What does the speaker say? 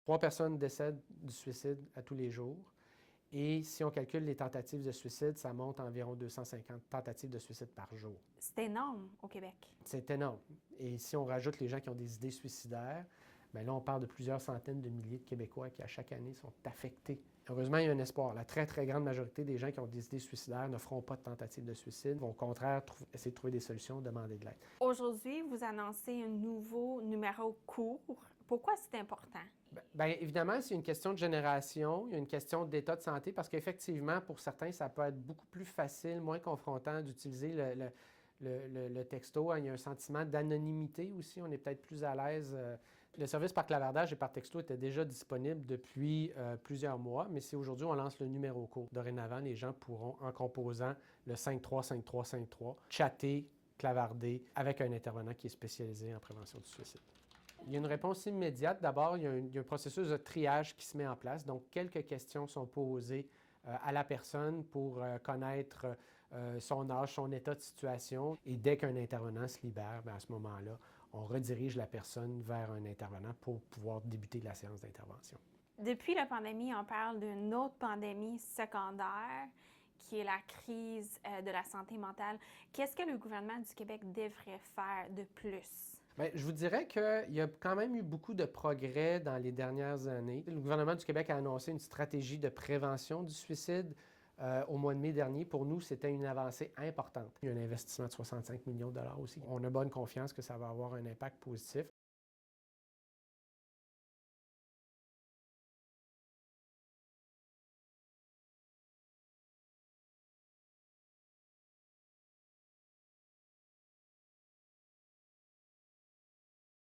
3 personnes décèdent du suicide à tous les jours. Et si on calcule les tentatives de suicide, ça monte à environ 250 tentatives de suicide par jour. C'est énorme au Québec. C'est énorme. Et si on rajoute les gens qui ont des idées suicidaires, bien là, on parle de plusieurs centaines de milliers de Québécois qui, à chaque année, sont affectés. Heureusement, il y a un espoir. La très, très grande majorité des gens qui ont des idées suicidaires ne feront pas de tentative de suicide, vont au contraire essayer de trouver des solutions, demander de l'aide. Aujourd'hui, vous annoncez un nouveau numéro court. Pourquoi c'est important? Bien, évidemment, c'est une question de génération, il y a une question d'état de santé, parce qu'effectivement, pour certains, ça peut être beaucoup plus facile, moins confrontant d'utiliser le texto. Il y a un sentiment d'anonymité aussi, on est peut-être plus à l'aise. Le service par clavardage et par texto était déjà disponible depuis plusieurs mois, mais si aujourd'hui on lance le numéro court, dorénavant, les gens pourront, en composant le 535353, chatter, clavarder avec un intervenant qui est spécialisé en prévention du suicide. Il y a une réponse immédiate. D'abord, il y a un processus de triage qui se met en place. Donc, quelques questions sont posées à la personne pour connaître son âge, son état de situation. Et dès qu'un intervenant se libère, bien, à ce moment-là, on redirige la personne vers un intervenant pour pouvoir débuter la séance d'intervention. Depuis la pandémie, on parle d'une autre pandémie secondaire qui est la crise de la santé mentale. Qu'est-ce que le gouvernement du Québec devrait faire de plus? Bien, je vous dirais qu'il y a quand même eu beaucoup de progrès dans les dernières années. Le gouvernement du Québec a annoncé une stratégie de prévention du suicide au mois de mai dernier. Pour nous, c'était une avancée importante. Il y a un investissement de 65 millions de dollars aussi. On a bonne confiance que ça va avoir un impact positif.